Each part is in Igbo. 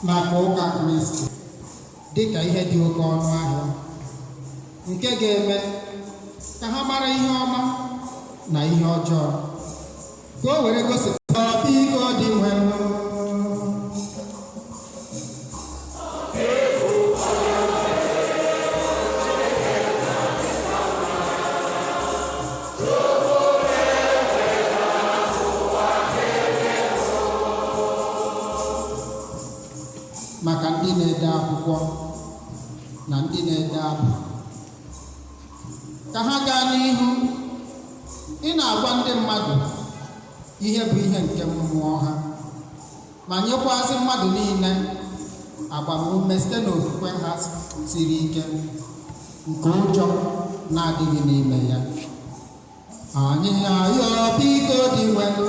maka ụka Kristi dịka ihe dị oke ọnụ ahịa nke ga-eme ka ha mara ihe ọma na ihe ọjọọ, ka o were gosipụta biko dị nwere maka ndị na-ede akwụkwọ na ndị na-ede abụ, ka ha gaa n'ihu ị na-agwa ndị mmadụ ihe bụ ihe nke mmụọ ha, ma nyekwazị mmadụ niile agbamume site n'okwukwe ha siri ike nke ụjọ na-adịghị n'ime ya. Anyị ayọ biko dị nwelu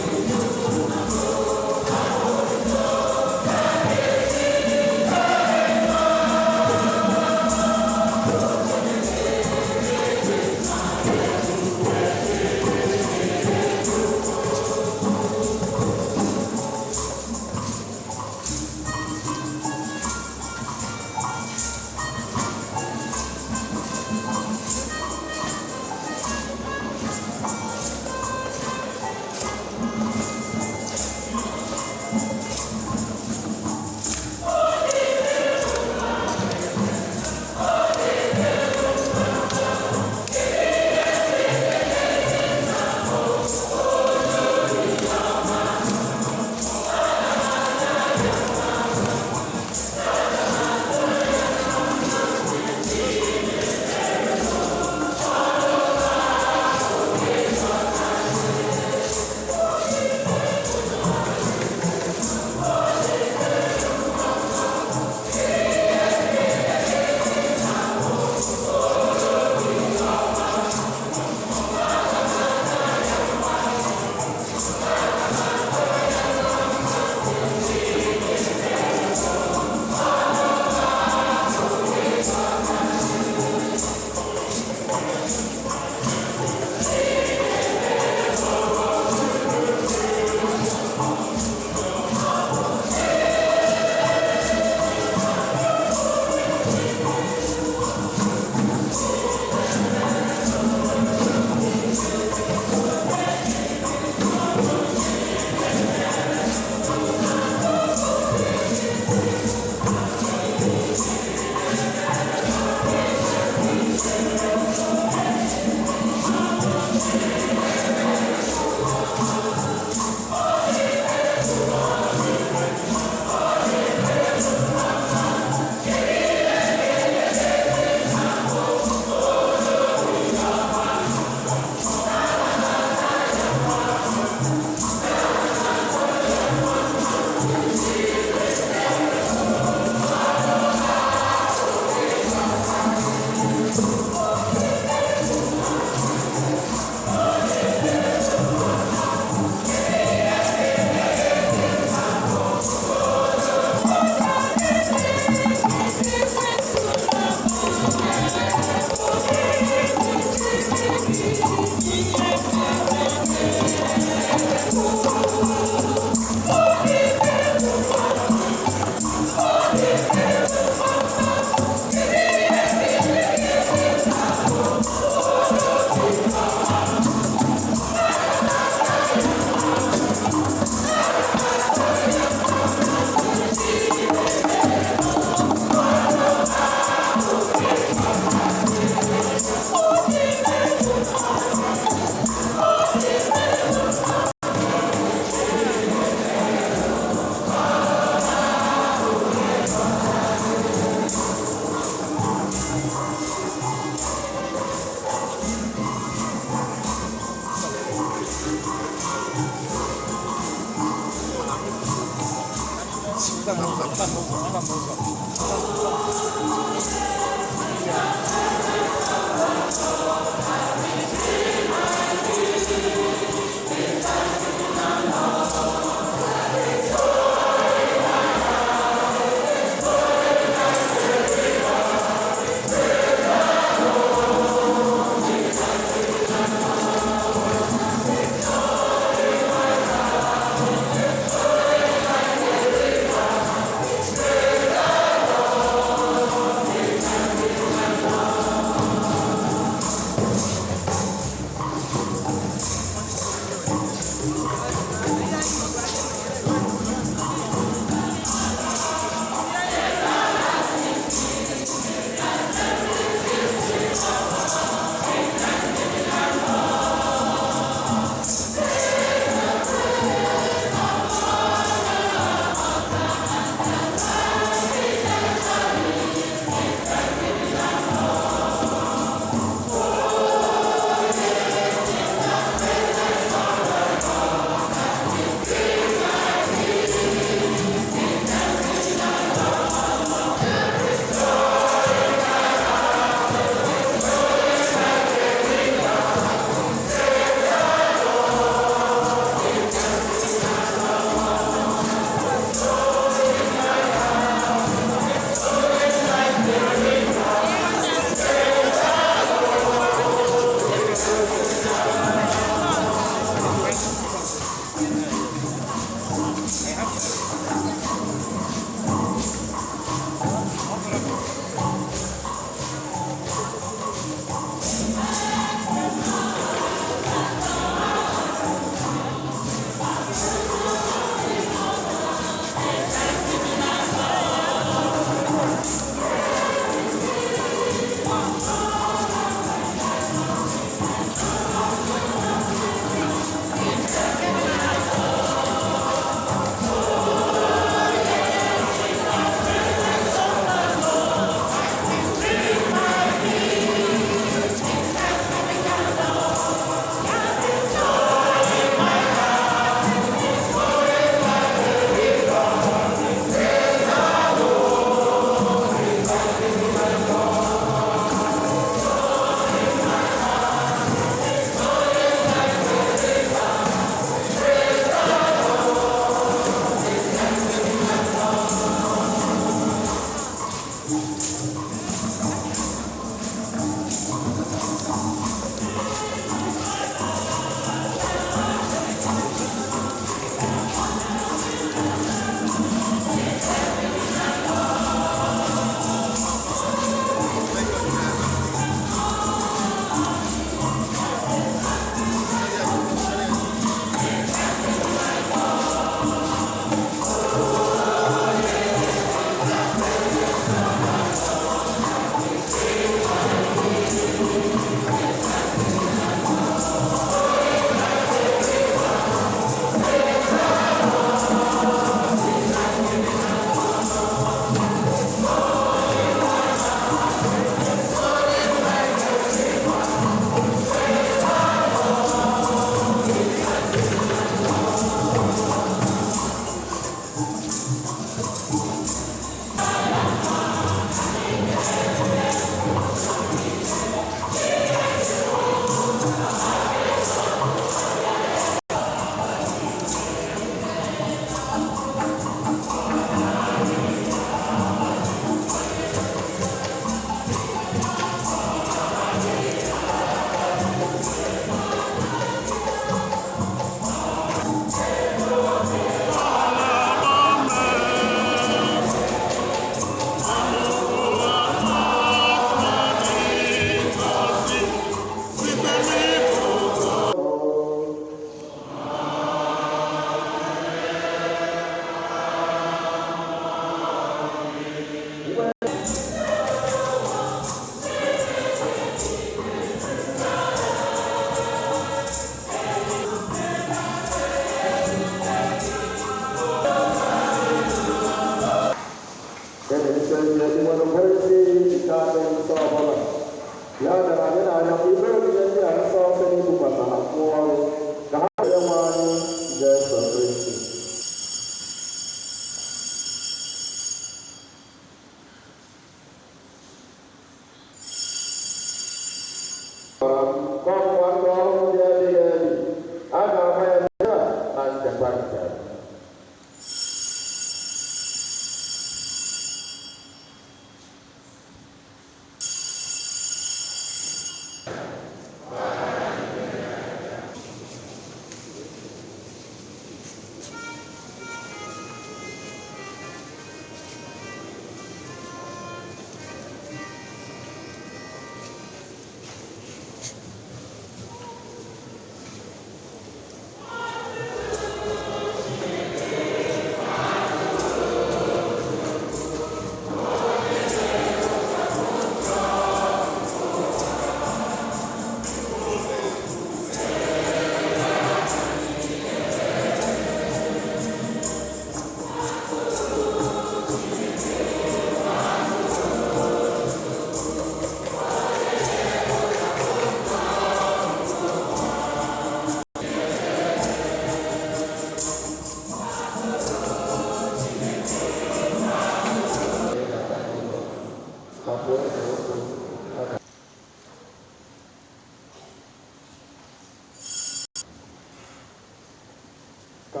The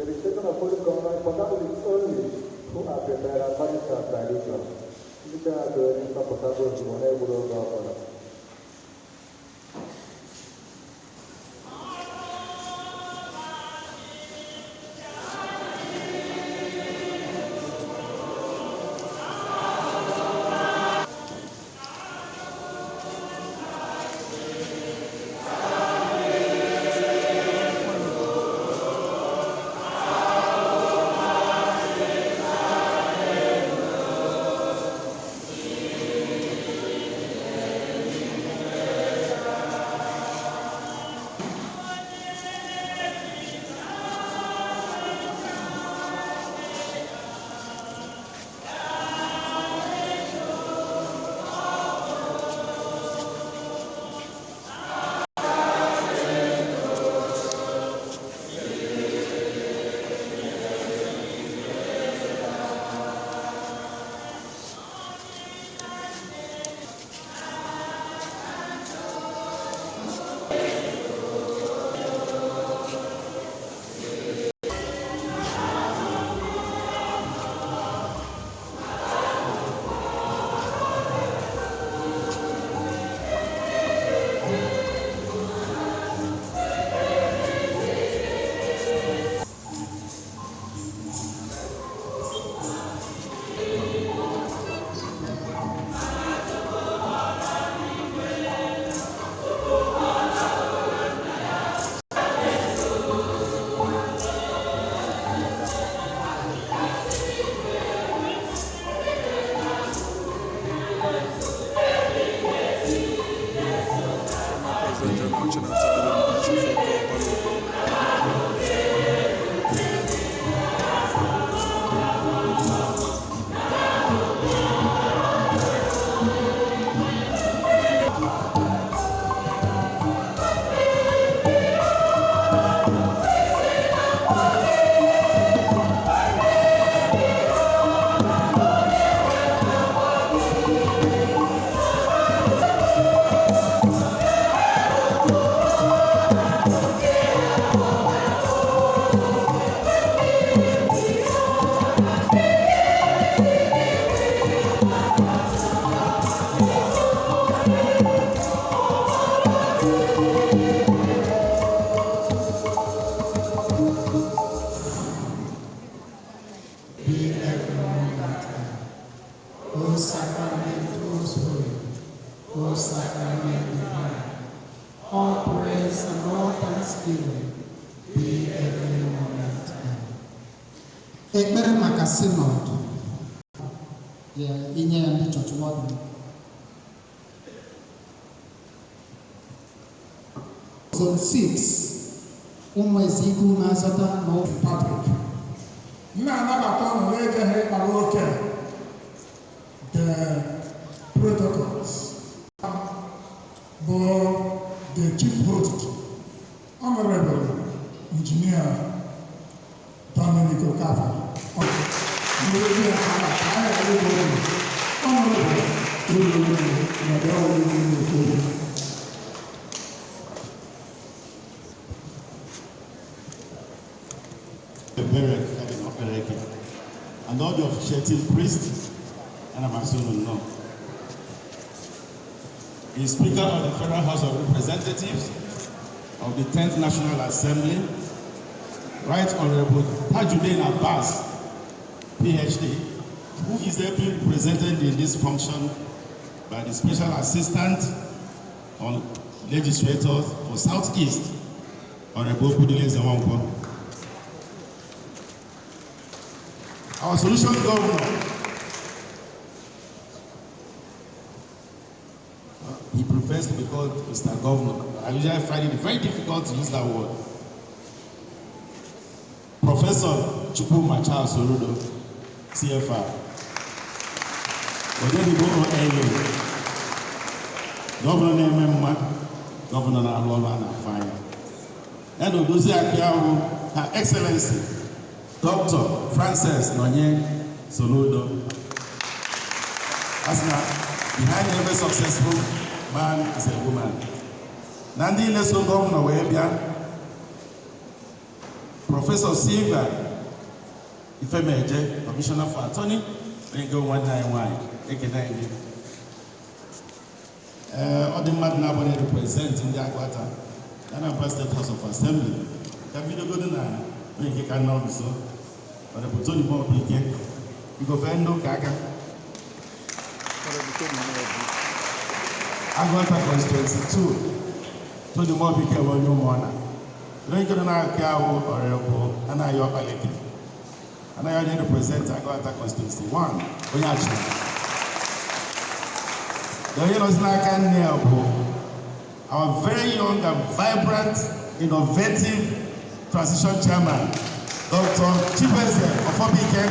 restriction of Holy Communion, for that is only who are prepared and registered by religion. This is the portable to one able to go. Ekpere maka synod ya inye ya ndị chọọchị ọdụ. Zone 6 ụmụ ezigbo na-azọta na public. Na-anabata ọnụ na-ejeghị ịkpara oke the protocols bụ the chief host Honorable Engineer Dominic Okafor. And all the officiating priests, and I'm assuming no. The Speaker of the Federal House of Representatives of the 10th National Assembly, Right Honorable Tajuddin Abbas, PhD, who is ably represented in this function by the Special Assistant on Legislators for Southeast, Honorable Budile Zawangwa. Our solution governor, he prefers to be called Mr. Governor. I usually find it very difficult to use that word. Professor Chukwuma Charles Soludo, CFR. Governor Nememma, Governor Alola and Fire. And Odozi Akiawu, Her Excellency, Dr. Frances Nonye Soludo. As now, behind every successful man is a woman. na ndị na-eso gọvanọ wee bịa Prọfesọ Silva Ifemeje, Commissioner for Attorney, onye nke nwanne anyị nwanyị ekene gị. Ọ dị mmadụ na-abụghị represent ndị Agụata Anambra State House of Assembly ka bidogodo na onye nke ka nọ nso ọ dịpụta onye bụ ike biko fee ndị ụka aka. Agụata constituency 2 Tony Mobike bụ onye ụmụọna onye nke na-akị ahụ ọrịa bụ anaghị ọkpalike anaghị onye represent Agụata constituency 1 onye achịrị onye nọzi n'aka nne ya bụ our very young and vibrant innovative transition chairman Dr. Chibeze Ofobike.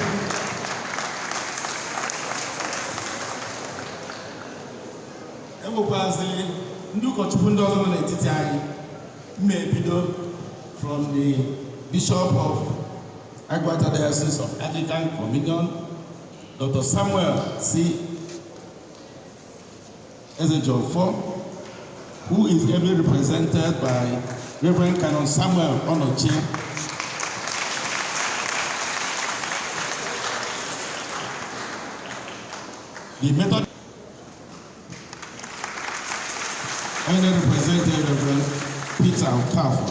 Enwekwazi ndị ụkọchukwu ndị ọzọ nọ n'etiti anyị mmebido from the Bishop of Agụata Diocese of Anglican Communion, Dr. Samuel C. Ezejofo, who is ably represented by Reverend Canon Samuel Onoche. The method only represented Reverend Peter Okafor,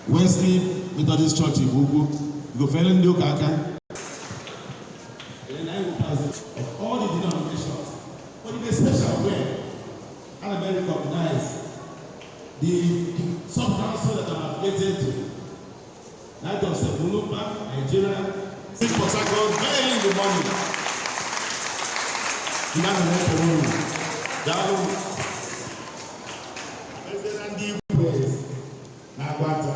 Wesley Methodist Church in Gugu, Gofelin Dukaka, and I will pass it of all the denominations, but in a special way, and I recognize the sub-council that I'm affiliated to, that of Sebulupa, Nigeria, in Port Harcourt, very early in the morning. You have to make a room. Down. President D. Ways, Agụata,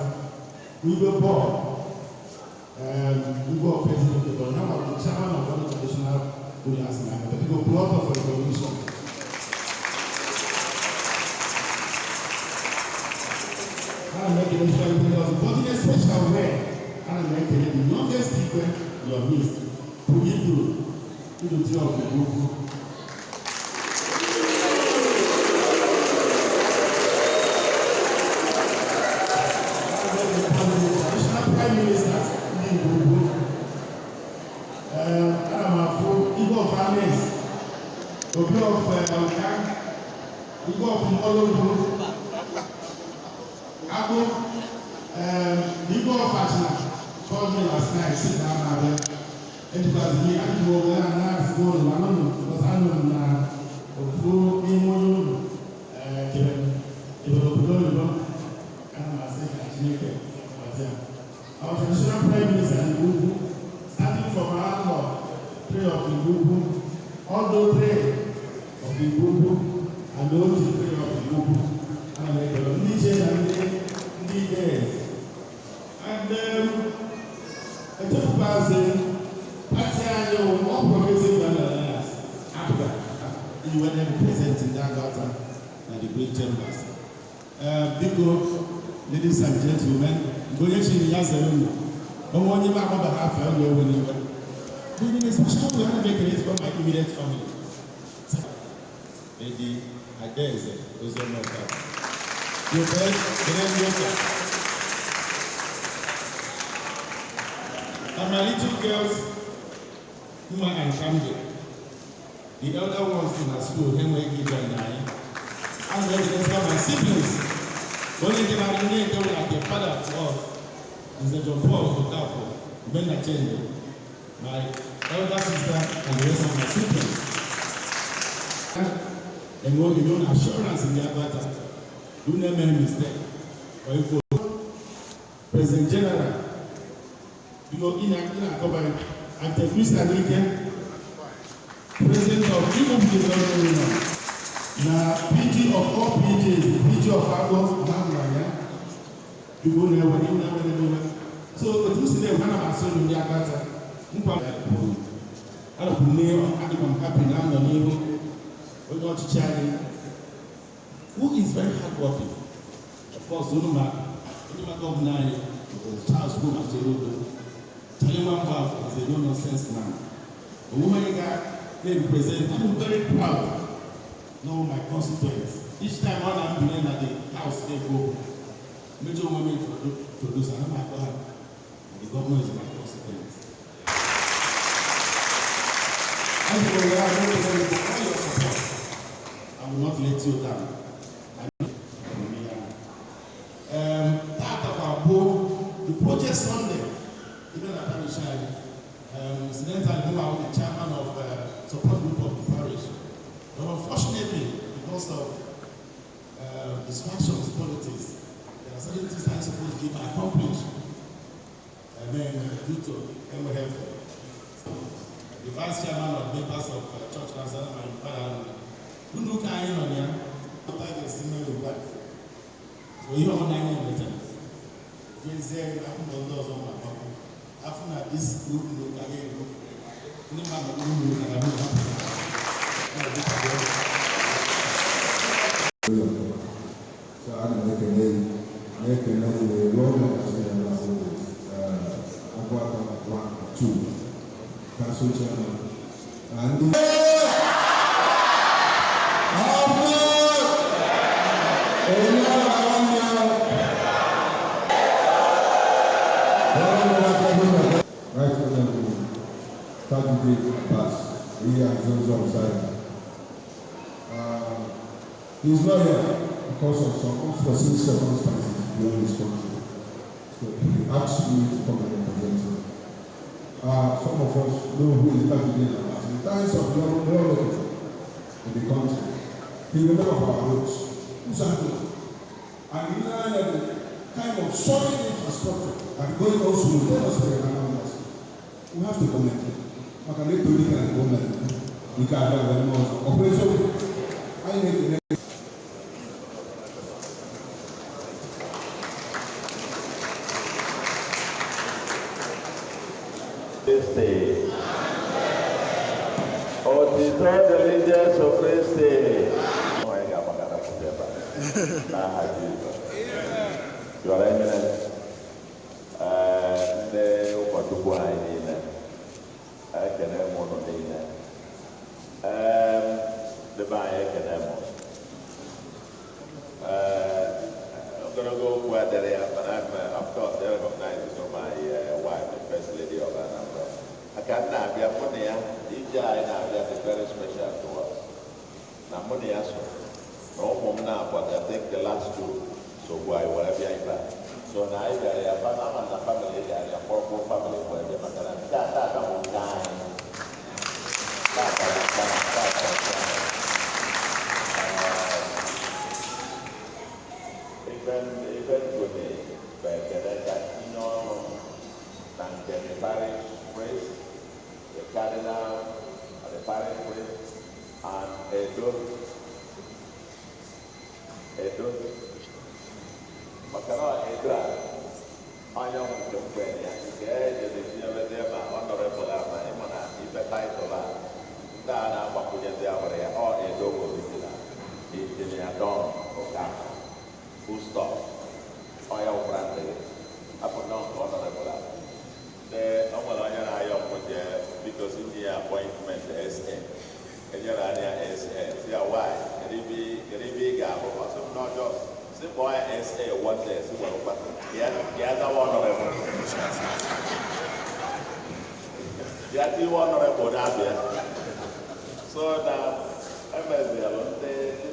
we were born. We were offensive, but now I'm the chairman of one traditional Koreans in Agụata. We go plot of recognition. I'm making a sure you know, but in a special way, I'm making the youngest people in your midst to give you to the three of the group. Prime Minister in Gugu, Adamafu, Igbo of Ames, Obi of Oka, Igbo of Molobu, Abu, Igbo of Achina, called me last night, sit down there, and it was me, and you were there, and I was going, I don't know, because I don't know, Ofu, Imo, and I said, actually, our traditional prime minister in Gugu, starting from our Lord, pray of the Gugu, all the pray of the Gugu, and those who pray of the Gugu, and the DJ and the days. And I took passing, Patiano, more progressive than us, Africa. You were then representing that daughter and the great chambers. Ladies and gentlemen, Goyeshi Yazarino, only my mother half a year when you were. Doing a special way to make it from my immediate family. Lady Adeze, those are not that. Your bed, and my little girls, Uma and Kamde, the elder ones in our school, Henry Giga and I, and then my siblings. Only the Marine don't like the father of is the John Paul of Tafo, Ben Nachende, my elder sister and the rest of my siblings. And what you know, assurance in their battle. Do not make a mistake. Or if President General, you go in a cover and the Mr. Lincoln, President of People na PG of all PGs, PG of Agos, people never knew. So the two today, one of our sons in the Agata, I don't know, I'm happy now, the new, we're going to Charlie, who is very hardworking. Of course, Unuma Governor, Charles Kuma Terudo, Talimamba is a no nonsense man. The woman they represent, I'm very proud. No, my constituents. Each time when I'm at the house, they go major women producer, and the governor is my consequence. As you know, I want to tell you for all your support. I will not let you down. The project Sunday, even at Anishai, incidentally, who are the chairman of support group of the parish. But unfortunately, because of distractions, politics, there are certain things I'm supposed to accomplish. And then due to MHF, the vice chairman of members of Church Council, my father, who look at him on here, like a similar back. So you are 9 years later. This after this group look again, so I'm making a long about 1 2 council chairman and right for them to start to be passed. He has those on side. He's not here because of some unforeseen circumstances beyond this country. So he asked me to come and represent him. Some of us know who is Tajudeen Abbas. In times of lawlessness in the country, he was one of our roots. And he learned the kind of solid infrastructure that going on smooth. Let us pray around us. We have to connect it. We can make political and government. We can have them all. Operation, I need to make Christi. Oh, the third religious of Christi. Oh, I got my God up together. Your Eminence, the Upatubuaina, I can have one of the Baye can have one. I'm going to go where they are, but of course, they recognize my wife, the First Lady of Anambra. I can't now be a money, Ija and I are very special to us. Now, money as well. No home now, but I think the last two. So why whatever I buy. So now I got a family, a poor family where they are eventually, but the parish priest, the cardinal, the parish priest, and a dog. Makana Edra, I am the friend, the honorable Amana, if a title, Dana Bakuya, or a dog of the Adon or Gama, who stop, oil branded, upon honorable. The Omalaya because in the appointment SN, and you're an SN, see why, Garibi Gabo, also not just. The boy SA one day, but the other honorable. The other honorable Nabia. So now, I'm a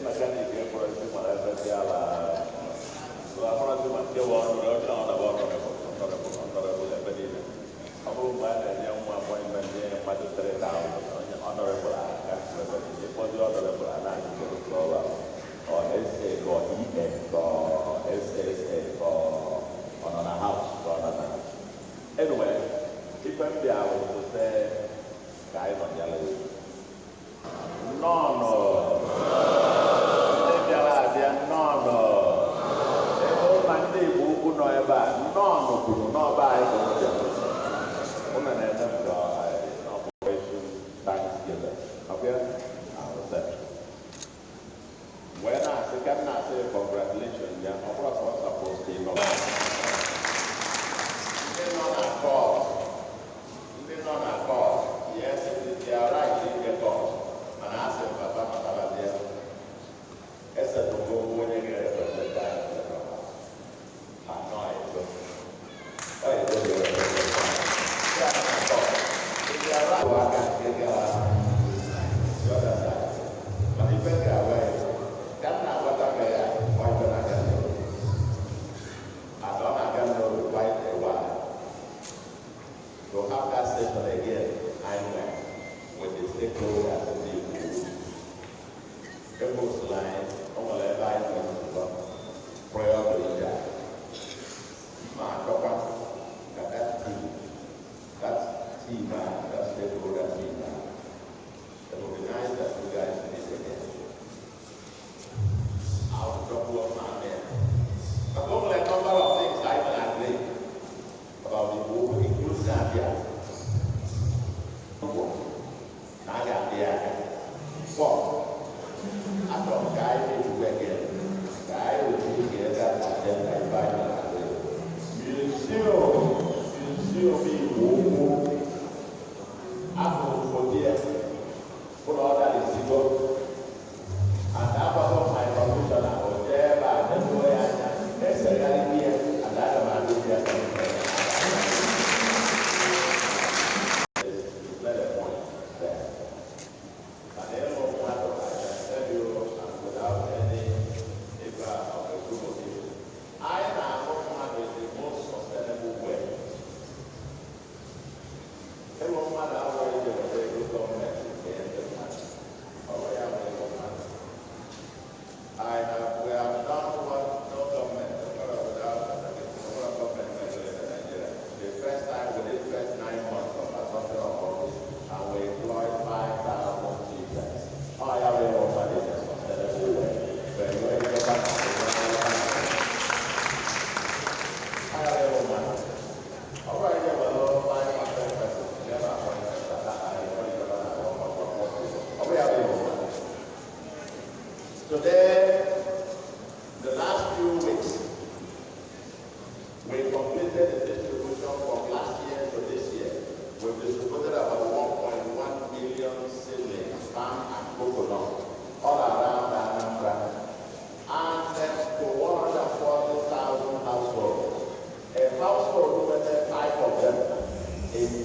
mechanic for so I want to do honorable Ebedina. I will buy a young appointment here, Magistrate Town, honorable for the honorable or SA or EN or SSA or on a house or another. Anyway, if I'm there, I will say, guys on yellow. No. No.